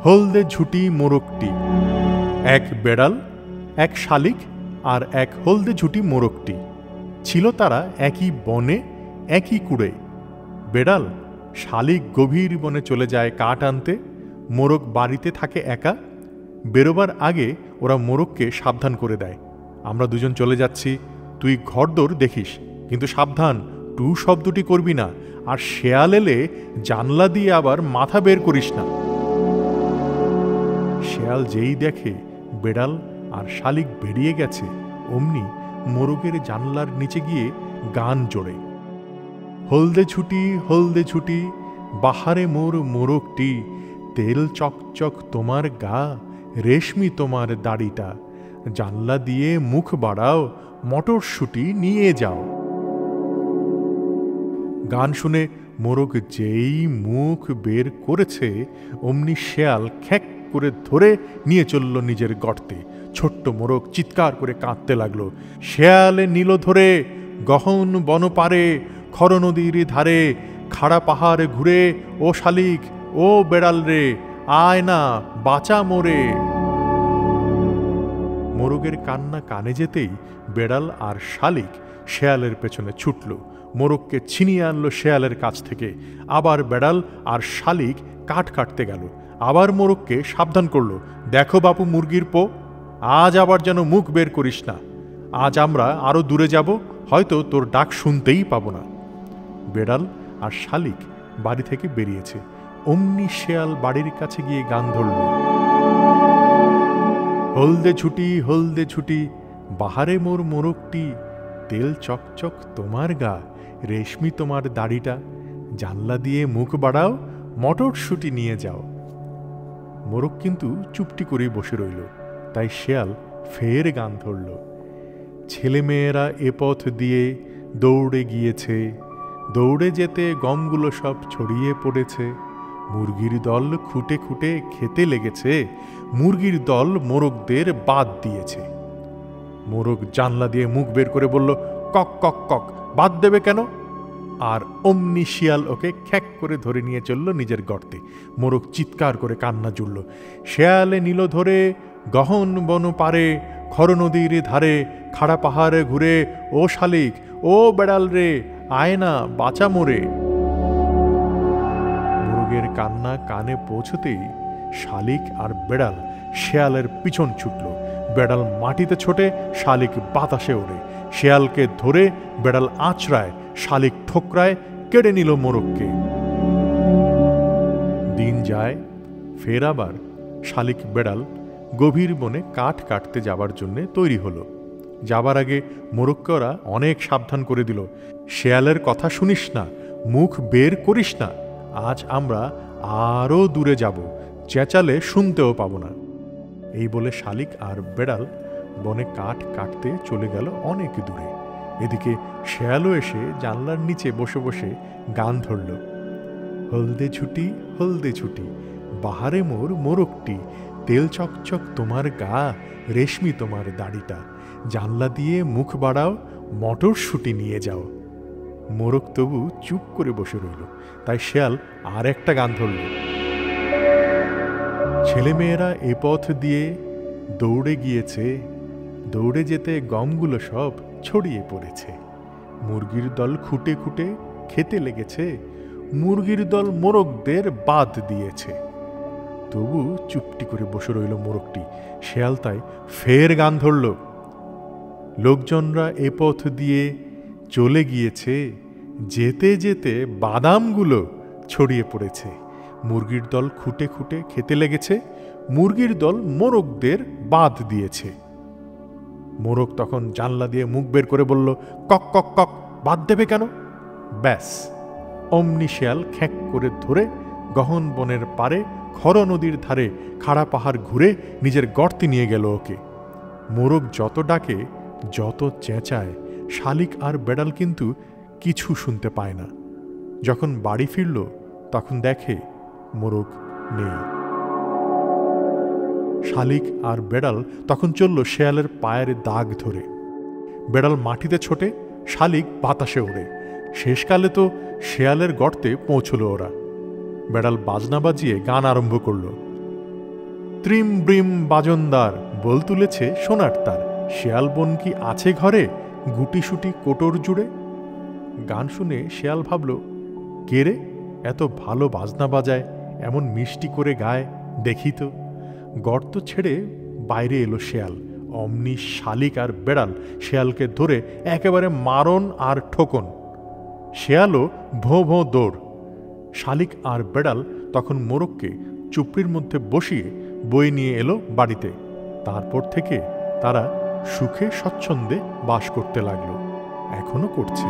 হলদে ঝুটি মোরগটি। এক বেড়াল, এক শালিক আর এক হলদে ঝুটি মোরগটি ছিল। তারা একই বনে, একই কুড়ে। বেড়াল শালিক গভীর বনে চলে যায় কাঠ আনতে। মোরগ বাড়িতে থাকে একা। বেরোবার আগে ওরা মোরগকে সাবধান করে দেয়, আমরা দুজন চলে যাচ্ছি, তুই ঘরদোর দেখিস, কিন্তু সাবধান, টু শব্দটি করবি না, আর শেয়াল এলে জানলা দিয়ে আবার মাথা বের করিস না। শেয়াল যেই দেখে বেড়াল আর শালিক বেরিয়ে গেছে, অমনি মোরগের জানলার নিচে গিয়ে গান জোড়ে, হলদে ছুটি বাহারে মোর মোরগটি, তেল চকচক তোমার গা, রেশমি তোমার দাড়িটা, জানলা দিয়ে মুখ বাড়াও, মটরশুঁটি নিয়ে যাও। গান শুনে মোরগ যেই মুখ বের করেছে, অমনি শেয়াল খ্যাক করে ধরে নিয়ে চলল নিজের গর্তে। ছোট্ট মোরগ চিৎকার করে কাঁদতে লাগলো, শেয়ালে নিল ধরে গহন বনপারে, খর নদীর ধারে, খাড়া পাহাড় ঘুরে, ও শালিক ও বেড়াল রে, আয় না বাঁচা মোরে। মোরগের কান্না কানে যেতেই বেড়াল আর শালিক শেয়ালের পেছনে ছুটল, মোরগকে ছিনিয়ে আনলো শেয়ালের কাছ থেকে। আবার বেড়াল আর শালিক কাঠ কাটতে গেল, আবার মোরগকে সাবধান করলো, দেখো বাপু মুরগির পো, আজ আবার যেন মুখ বের করিস না, আজ আমরা আরো দূরে যাব, হয়তো তোর ডাক শুনতেই পাবো না। বেড়াল আর শালিক বাড়ি থেকে বেরিয়েছে, অমনি শেয়াল বাড়ির কাছে গিয়ে গান ধরল, হলদে ছুটি বাহারে মোর মোরগটি, তেল চকচক তোমার গা, রেশমি তোমার দাড়িটা, জানলা দিয়ে মুখ বাড়াও, মটরশুঁটি নিয়ে যাও। মোরগ কিন্তু চুপটি করে বসে রইল, তাই শেয়াল ফের গান ধরল, ছেলেমেয়েরা এ পথ দিয়ে দৌড়ে গিয়েছে, দৌড়ে যেতে গমগুলো সব ছড়িয়ে পড়েছে, মুরগির দল খুঁটে খুঁটে খেতে লেগেছে, মুরগির দল মোরগদের বাদ দিয়েছে। মোরগ জানলা দিয়ে মুখ বের করে বলল, কক কক কক, বাদ দেবে কেন? আর অমনি শিয়াল ওকে খ্যাক করে ধরে নিয়ে চলল নিজের গর্তে। মোরগ চিৎকার করে কান্না জুড়ল, শেয়ালে নিল ধরে গহন বন পারে, খর নদীর ধারে, খাড়া পাহাড়ে ঘুরে, ও শালিক ও বেড়াল রে, আয় না বাঁচা মোরে। মোরগের কান্না কানে পৌঁছতেই শালিক আর বেড়াল শেয়ালের পিছন ছুটল। বেড়াল মাটিতে ছোটে, শালিক বাতাসে ওড়ে। শেয়ালকে ধরে বেড়াল আঁচড়ায়, শালিক ঠোকরায়, কেড়ে নিল মোরগকে। দিন যায়, ফের আবার শালিক বেড়াল গভীর বনে কাঠ কাটতে যাবার জন্য তৈরি হলো। যাবার আগে মোরগকে ওরা অনেক সাবধান করে দিল, শেয়ালের কথা শুনিস না, মুখ বের করিস না, আজ আমরা আরও দূরে যাব, চেঁচালে শুনতেও পাবো না। এই বলে শালিক আর বেড়াল বনে কাঠ কাটতে চলে গেল অনেক দূরে। এদিকে শেয়ালও এসে জানলার নিচে বসে বসে গান ধরল, হলদে ছুটি বাহারে মোর মোরগটি, তেল চকচক তোমার গা, রেশমি তোমার দাড়িটা, জানলা দিয়ে মুখ বাড়াও, মটরশুঁটি নিয়ে যাও। মোরগ তবু চুপ করে বসে রইল, তাই শেয়াল আর একটা গান ধরল, ছেলেমেয়েরা এ পথ দিয়ে দৌড়ে গিয়েছে, দৌড়ে যেতে গমগুলো সব ছড়িয়ে পড়েছে, মুরগির দল খুঁটে খুঁটে খেতে লেগেছে, মুরগির দল মোরগদের বাদ দিয়েছে। তবু চুপটি করে বসে রইল মোরগটি। শেয়াল তাই ফের গান ধরল, লোকজনরা এ পথ দিয়ে চলে গিয়েছে, যেতে যেতে বাদামগুলো ছড়িয়ে পড়েছে, মুরগির দল খুঁটে খুঁটে খেতে লেগেছে, মুরগির দল মোরগদের বাদ দিয়েছে। মোরগ তখন জানলা দিয়ে মুখ বের করে বলল, কক কক কক, বাদ দেবে কেন? ব্যাস, অমনি শেয়াল খ্যাক করে ধরে গহন বনের পারে, খর নদীর ধারে, খাড়া পাহাড় ঘুরে নিজের গর্তে নিয়ে গেল ওকে। মোরগ যত ডাকে, যত চেঁচায়, শালিক আর বেড়াল কিন্তু কিছু শুনতে পায় না। যখন বাড়ি ফিরল তখন দেখে মোরগ নেই। শালিক আর বেড়াল তখন চলল শেয়ালের পায়ের দাগ ধরে। বেড়াল মাটিতে ছোটে, শালিক বাতাসে ওড়ে। শেষকালে তো শেয়ালের গর্তে পৌঁছল ওরা। বেড়াল বাজনা বাজিয়ে গান আরম্ভ করল, ত্রিম ব্রিম বাজনদার, বল তুলেছে সোনার তার, শেয়াল বোন কি আছে ঘরে, গুটিসুটি কোটর জুড়ে। গান শুনে শেয়াল ভাবল, কে রে এত ভালো বাজনা বাজায়, এমন মিষ্টি করে গায়, দেখি তো। গর্ত ছেড়ে বাইরে এলো শেয়াল। অমনি শালিক আর বেড়াল শেয়ালকে ধরে একেবারে মারণ আর ঠোকন। শেয়ালও ভোঁ ভোঁ দৌড়। শালিক আর বেড়াল তখন মোরগকে চুপড়ির মধ্যে বসিয়ে বয়ে নিয়ে এলো বাড়িতে। তারপর থেকে তারা সুখে স্বচ্ছন্দে বাস করতে লাগলো, এখনো করছে।